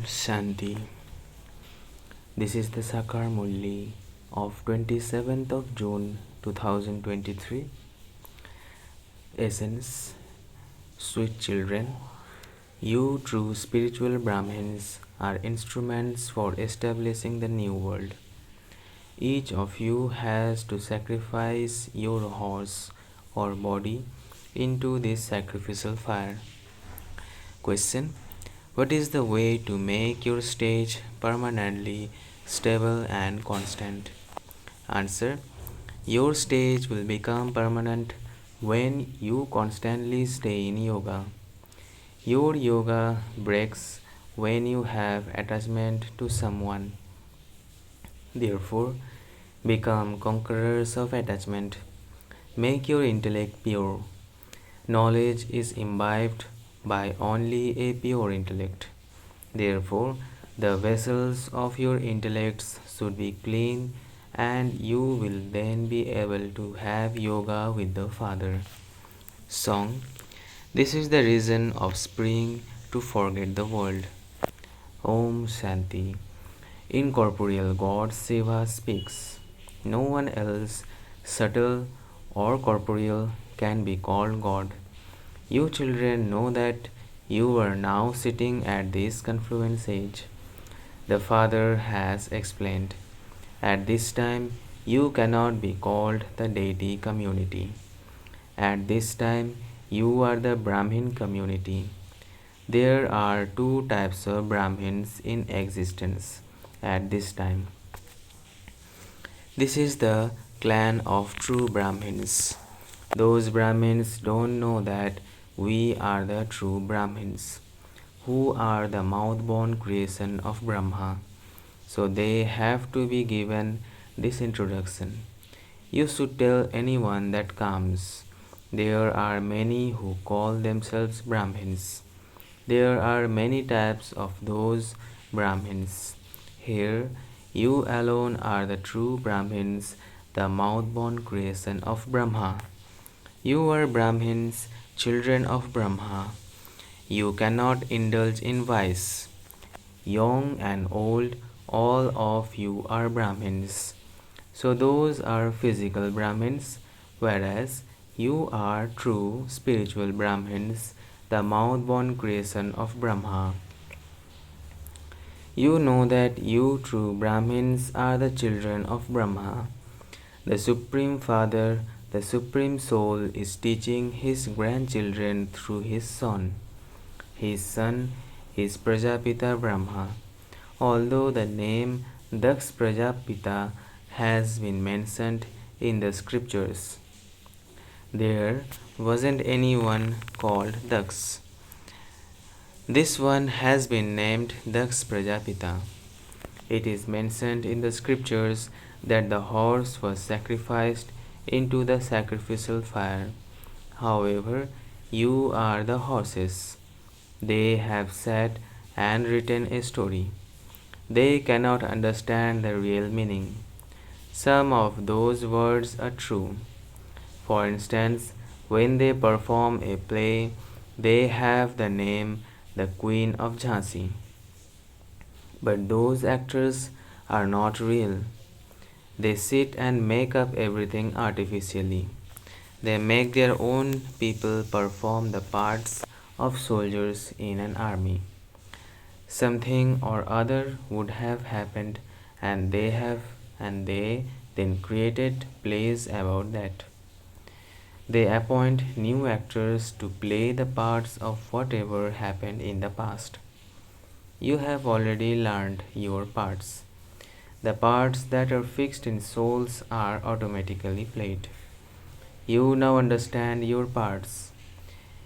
Shanti. This is the Sakar Murli of 27th of June 2023. Essence. Sweet children, you true spiritual Brahmins are instruments for establishing the new world. Each of you has to sacrifice your horse or body into this sacrificial fire. Question. What is the way to make your stage permanently stable and constant? Answer. Your stage will become permanent when you constantly stay in yoga. Your yoga breaks when you have attachment to someone. Therefore, become conquerors of attachment. Make your intellect pure. Knowledge is imbibed by only a pure intellect. Therefore, the vessels of your intellects should be clean, and you will then be able to have yoga with the Father. Song. This is the reason of spring to forget the world. Om Shanti. Incorporeal God Seva speaks. No one else, subtle or corporeal, can be called God. You children know that you are now sitting at this confluence age. The Father has explained. At this time, you cannot be called the deity community. At this time, you are the Brahmin community. There are two types of Brahmins in existence at this time. This is the clan of true Brahmins. Those Brahmins don't know that we are the true Brahmins, who are the mouth-born creation of Brahma. So they have to be given this introduction. You should tell anyone that comes. There are many who call themselves Brahmins. There are many types of those Brahmins. Here, you alone are the true Brahmins, the mouth-born creation of Brahma. You are Brahmins, children of Brahma. You cannot indulge in vice. Young and old, all of you are Brahmins. So those are physical Brahmins, whereas you are true spiritual Brahmins, the mouth-born creation of Brahma. You know that you true Brahmins are the children of Brahma. The Supreme Father, the Supreme Soul, is teaching his grandchildren through his Son. His Son is Prajapita Brahma. Although the name Daksh Prajapita has been mentioned in the scriptures, there wasn't anyone called Daksh. This one has been named Daksh Prajapita. It is mentioned in the scriptures that the horse was sacrificed into the sacrificial fire. However, you are the horses. They have sat and written a story. They cannot understand the real meaning. Some of those words are true. For instance, when they perform a play, they have the name the Queen of Jhansi. But those actors are not real. They sit and make up everything artificially. They make their own people perform the parts of soldiers in an army. Something or other would have happened, and they then created plays about that. They appoint new actors to play the parts of whatever happened in the past. You have already learned your parts. The parts that are fixed in souls are automatically played. You now understand your parts.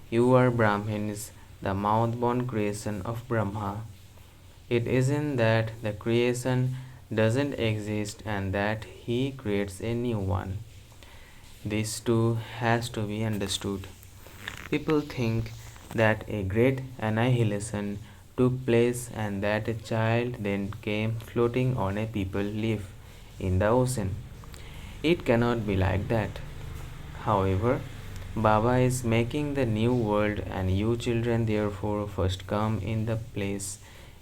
You are Brahmins, the mouth-born creation of Brahma. It isn't that the creation doesn't exist and that he creates a new one. This too has to be understood. People think that a great annihilation took place and that a child then came floating on a people leaf in the ocean. It cannot be like that. However, Baba is making the new world, and you children therefore first come in the place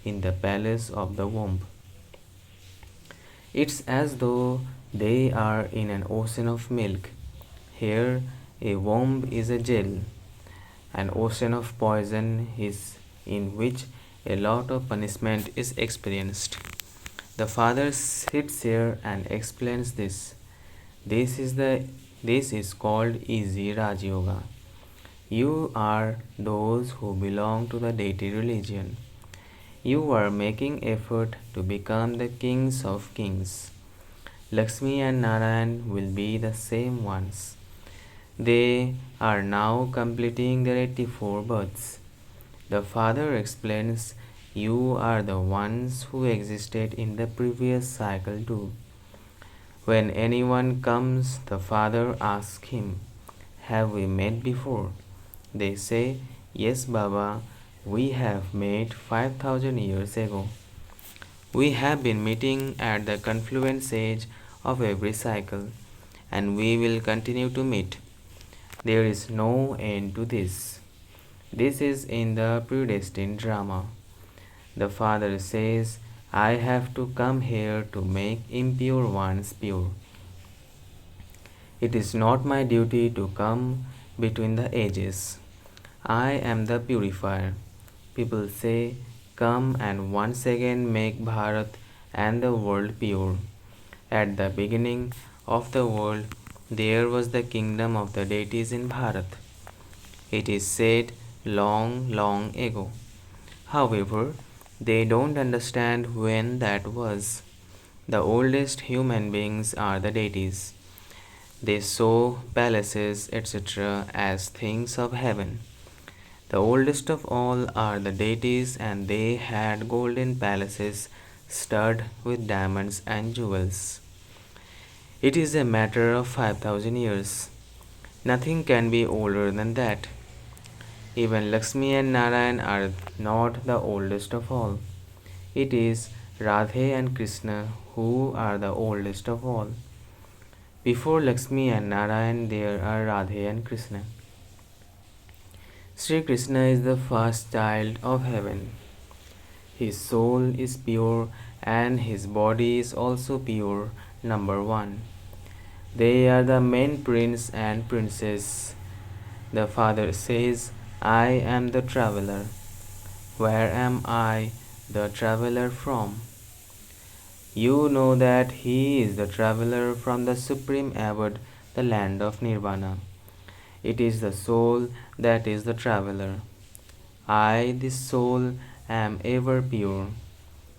in the palace of the womb. It's as though they are in an ocean of milk. Here, a womb is a jail. An ocean of poison is in which a lot of punishment is experienced. The father sits here and explains this. This is called easy Raj Yoga. You are those who belong to the deity religion. You are making effort to become the kings of kings. Lakshmi and Narayan will be the same ones. They are now completing their 84 births. The father explains, you are the ones who existed in the previous cycle too. When anyone comes, the father asks him, have we met before? They say, yes, Baba, we have met 5000 years ago. We have been meeting at the confluence age of every cycle, and we will continue to meet. There is no end to this. This is in the predestined drama. The father says, I have to come here to make impure ones pure. It is not my duty to come between the ages. I am the purifier. People say, come and once again make Bharat and the world pure. At the beginning of the world, there was the kingdom of the deities in Bharat. It is said long, long ago. However, they don't understand when that was. The oldest human beings are the deities. They saw palaces, etc., as things of heaven. The oldest of all are the deities, and they had golden palaces studded with diamonds and jewels. It is a matter of 5000 years. Nothing can be older than that. Even Lakshmi and Narayan are not the oldest of all. It is Radhe and Krishna who are the oldest of all. Before Lakshmi and Narayan, there are Radhe and Krishna. Sri Krishna is the first child of heaven. His soul is pure and his body is also pure, number one. They are the main prince and princess. The father says, I am the traveler. Where am I, the traveler, from? You know that he is the traveler from the supreme abode, the land of Nirvana. It is the soul that is the traveler. I, this soul, am ever pure.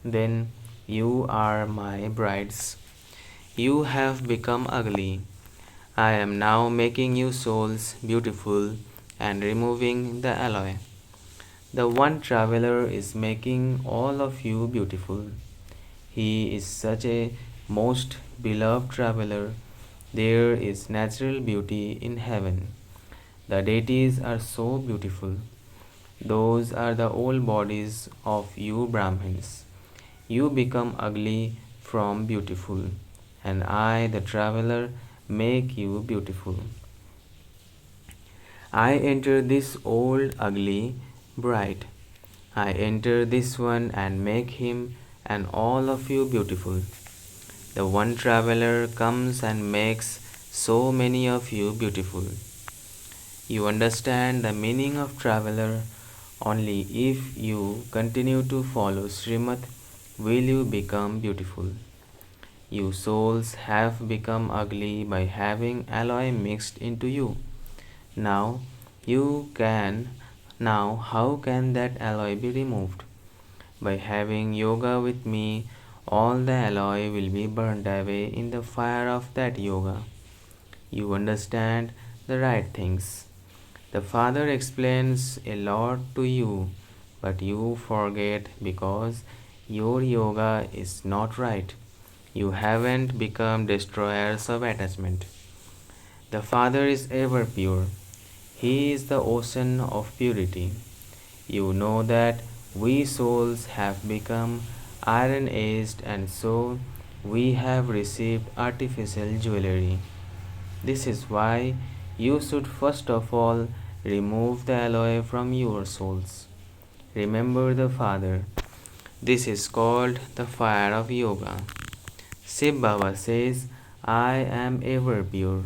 Then you are my brides. You have become ugly. I am now making you souls beautiful and removing the alloy. The one traveler is making all of you beautiful. He is such a most beloved traveler. There is natural beauty in heaven. The deities are so beautiful. Those are the old bodies of you Brahmins. You become ugly from beautiful, and I, the traveler, make you beautiful. I enter this old ugly bride. I enter this one and make him and all of you beautiful. The one traveler comes and makes so many of you beautiful. You understand the meaning of traveler only if you continue to follow Srimad will you become beautiful. You souls have become ugly by having alloy mixed into you. Now you can now how can that alloy be removed? By having yoga with me, all the alloy will be burned away in the fire of that yoga. You understand the right things. The Father explains a lot to you, but you forget because your yoga is not right. You haven't become destroyers of attachment. The Father is ever pure. He is the ocean of purity. You know that we souls have become iron aged, and so we have received artificial jewelry. This is why you should first of all remove the alloy from your souls. Remember the Father. This is called the fire of yoga. Shiv Baba says, I am ever pure.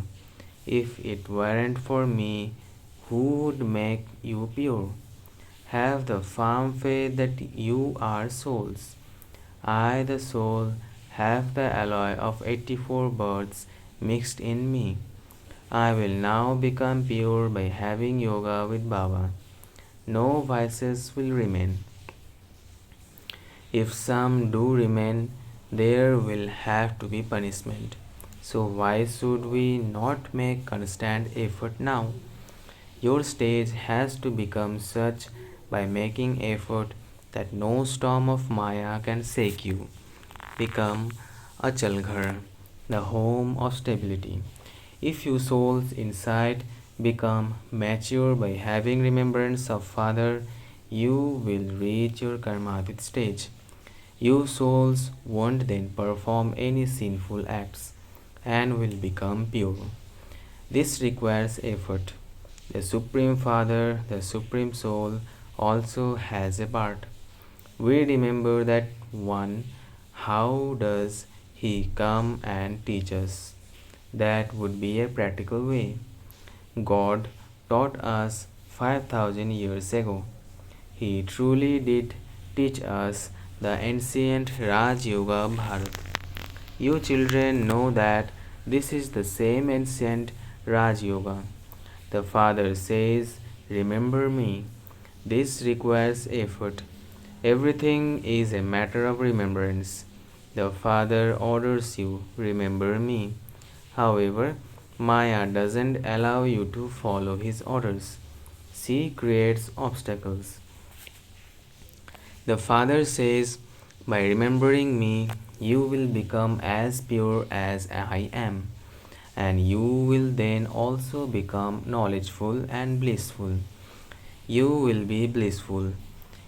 If it weren't for me, who would make you pure? Have the firm faith that you are souls. I, the soul, have the alloy of 84 births mixed in me. I will now become pure by having yoga with Baba. No vices will remain. If some do remain, there will have to be punishment. So, why should we not make constant effort now? Your stage has to become such by making effort that no storm of Maya can shake you. Become Achal Ghar, the home of stability. If you souls inside become mature by having remembrance of Father, you will reach your karmatit stage. You souls won't then perform any sinful acts and will become pure. This requires effort. The Supreme Father, the Supreme Soul, also has a part. We remember that one. How does he come and teach us? That would be a practical way. God taught us 5000 years ago. He truly did teach us the ancient Raj Yoga of Bharat. You children know that this is the same ancient Raj Yoga. The Father says, remember me. This requires effort. Everything is a matter of remembrance. The Father orders you, remember me. However, Maya doesn't allow you to follow his orders. She creates obstacles. The Father says, by remembering me, you will become as pure as I am, and you will then also become knowledgeful and blissful. You will be blissful.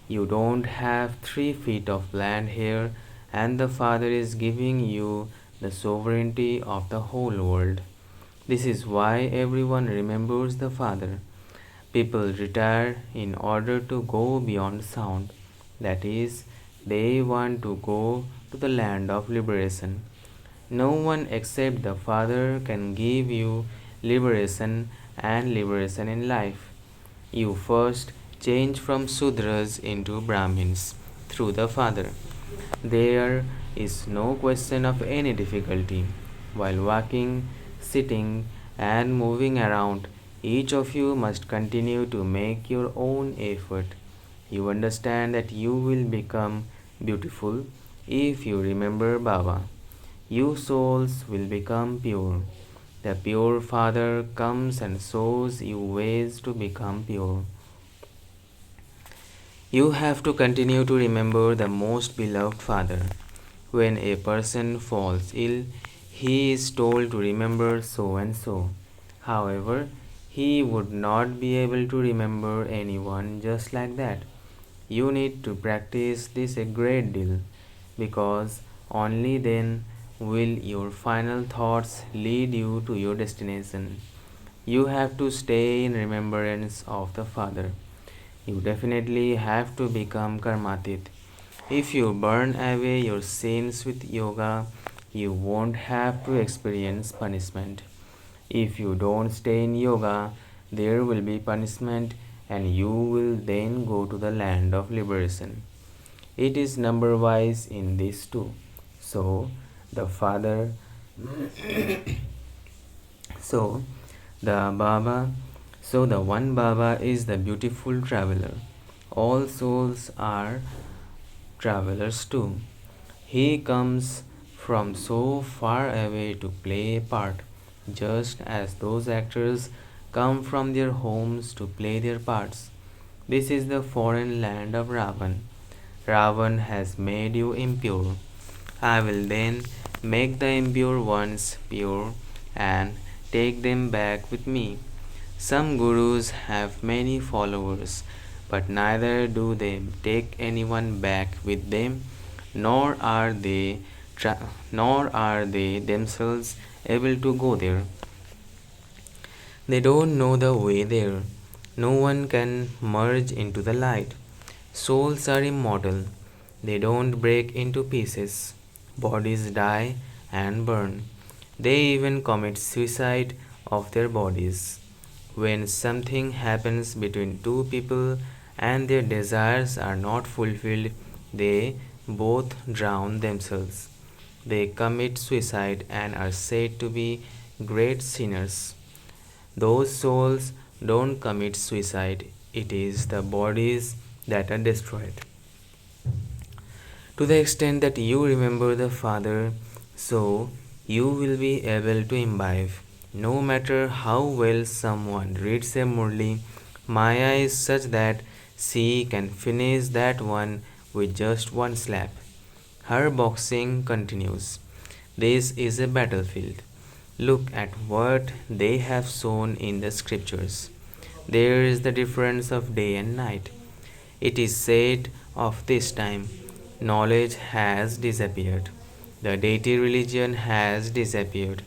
You don't have 3 feet of land here, and the Father is giving you the sovereignty of the whole world. This is why everyone remembers the Father. People retire in order to go beyond sound. That is, they want to go to the land of liberation. No one except the Father can give you liberation and liberation in life. You first change from Sudras into Brahmins through the Father. There is no question of any difficulty. While walking, sitting, and moving around, each of you must continue to make your own effort. You understand that you will become beautiful if you remember Baba. You souls will become pure. The pure Father comes and shows you ways to become pure. You have to continue to remember the most beloved Father. When a person falls ill, he is told to remember so and so. However, he would not be able to remember anyone just like that. You need to practice this a great deal because only then will your final thoughts lead you to your destination. You have to stay in remembrance of the Father. You definitely have to become karmatit. If you burn away your sins with yoga, you won't have to experience punishment. If you don't stay in yoga, there will be punishment and you will then go to the land of liberation. It is number wise in this too. So the Father so the Baba so the one Baba is the beautiful traveler. All souls are travelers too. He comes from so far away to play a part, just as those actors come from their homes to play their parts. This is the foreign land of Ravan. Ravan has made you impure. I will then make the impure ones pure and take them back with me. Some gurus have many followers, but neither do they take anyone back with them, nor are they themselves able to go there. They don't know the way there. No one can merge into the light. Souls are immortal. They don't break into pieces. Bodies die and burn. They even commit suicide of their bodies. When something happens between two people and their desires are not fulfilled, they both drown themselves. They commit suicide and are said to be great sinners. Those souls don't commit suicide, it is the bodies that are destroyed. To the extent that you remember the Father, so you will be able to imbibe. No matter how well someone reads a Murli, Maya is such that she can finish that one with just one slap. Her boxing continues. This is a battlefield. Look at what they have shown in the scriptures. There is the difference of day and night. It is said of this time, knowledge has disappeared. The deity religion has disappeared,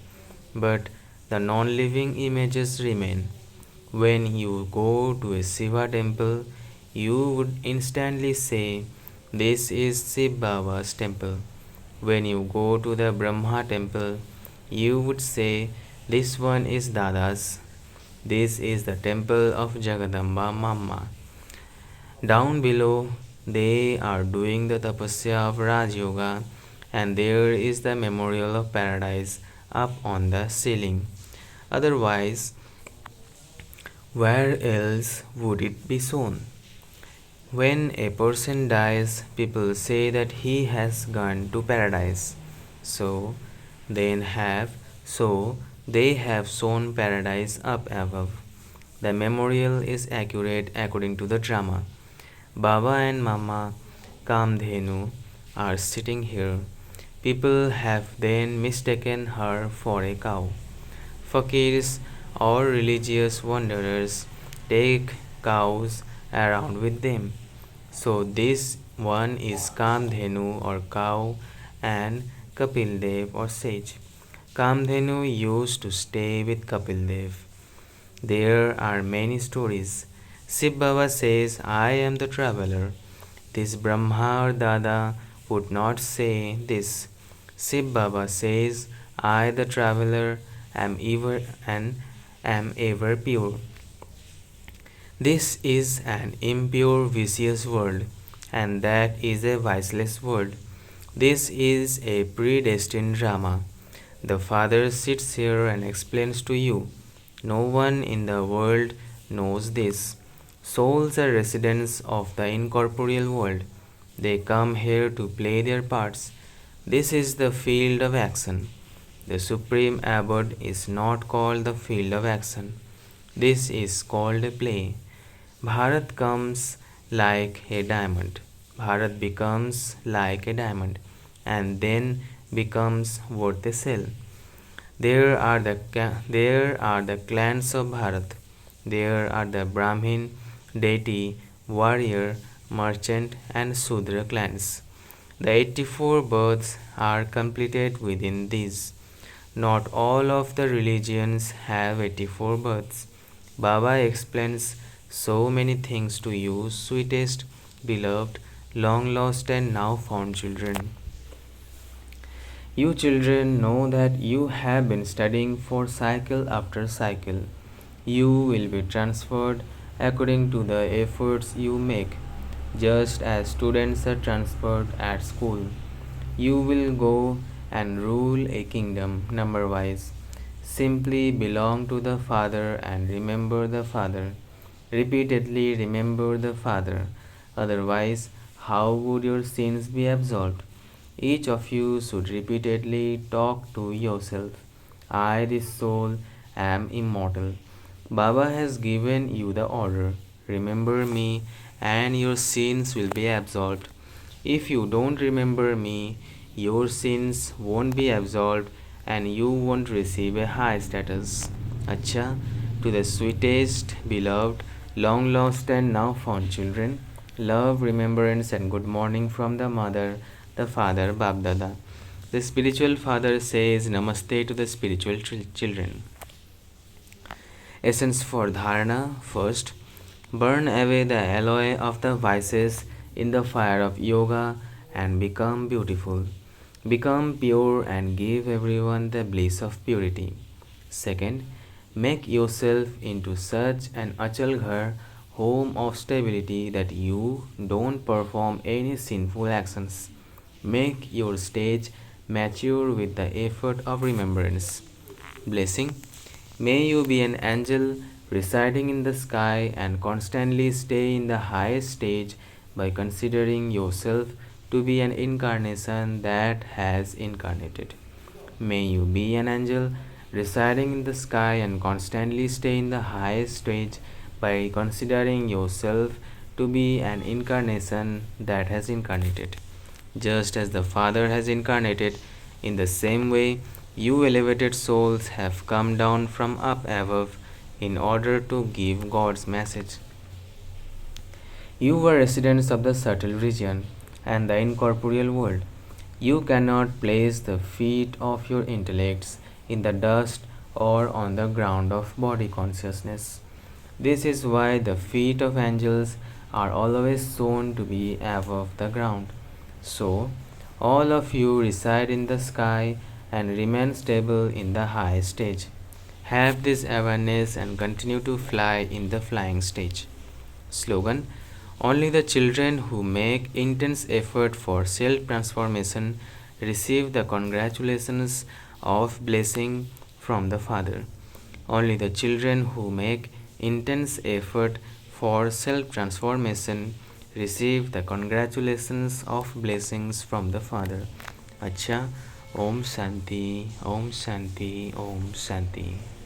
but the non living images remain. When you go to a Shiva temple, you would instantly say, this is Shiv Baba's temple. When you go to the Brahma temple, you would say, this one is Dada's. This is the temple of Jagadamba Mamma. Down below, they are doing the tapasya of Raj Yoga, and there is the memorial of paradise up on the ceiling. Otherwise, where else would it be shown? When a person dies, people say that he has gone to paradise. So then have so they have shown paradise up above. The memorial is accurate according to the drama. Baba and Mama Kamdhenu are sitting here. People have then mistaken her for a cow. Fakirs or religious wanderers take cows around with them. So this one is Kamdhenu or cow and Kapildev or sage. Kamdhenu used to stay with Kapildev. There are many stories. Shiv Baba says, I am the traveler. This Brahma or Dada would not say this. Shiv Baba says, I, the traveler, am ever pure. This is an impure, vicious world, and that is a viceless world. This is a predestined drama. The Father sits here and explains to you. No one in the world knows this. Souls are residents of the incorporeal world. They come here to play their parts. This is the field of action. The supreme abode is not called the field of action. This is called a play. Bharat comes like a diamond. Bharat becomes like a diamond and then becomes worth a shell. There are the clans of Bharat. There are the Brahmin, deity, warrior, merchant, and Sudra clans. The 84 births are completed within these. Not all of the religions have 84 births. Baba explains so many things to you, sweetest, beloved, long lost, and now found children. You children know that you have been studying for cycle after cycle. You will be transferred according to the efforts you make, just as students are transferred at school. You will go and rule a kingdom number wise. Simply belong to the Father and remember the Father. Repeatedly remember the Father. Otherwise, how would your sins be absolved? Each of you should repeatedly talk to yourself. I, this soul, am immortal. Baba has given you the order. Remember me, and your sins will be absolved. If you don't remember me, your sins won't be absolved and you won't receive a high status. Achcha, to the sweetest, beloved, long lost, and now found children, love, remembrance, and good morning from the mother, the father, BapDada. The spiritual father says namaste to the spiritual children. Essence for dharana. First, burn away the alloy of the vices in the fire of yoga and become beautiful. Become pure and give everyone the bliss of purity. Second, make yourself into such an achal ghar, home of stability, that you don't perform any sinful actions. Make your stage mature with the effort of remembrance. Blessing. May you be an angel residing in the sky and constantly stay in the highest stage by considering yourself to be an incarnation that has incarnated. May you be an angel residing in the sky and constantly stay in the highest stage by considering yourself to be an incarnation that has incarnated. Just as the Father has incarnated, in the same way, you elevated souls have come down from up above in order to give God's message. You were residents of the subtle region and the incorporeal world. You cannot place the feet of your intellects in the dust or on the ground of body consciousness. This is why the feet of angels are always shown to be above the ground. So, all of you reside in the sky and remain stable in the high stage. Have this awareness and continue to fly in the flying stage. Slogan. Only the children who make intense effort for self transformation receive the congratulations of blessing from the Father. Only the children who make intense effort for self transformation receive the congratulations of blessings from the Father. Achcha. Om Shanti, Om Shanti, Om Shanti.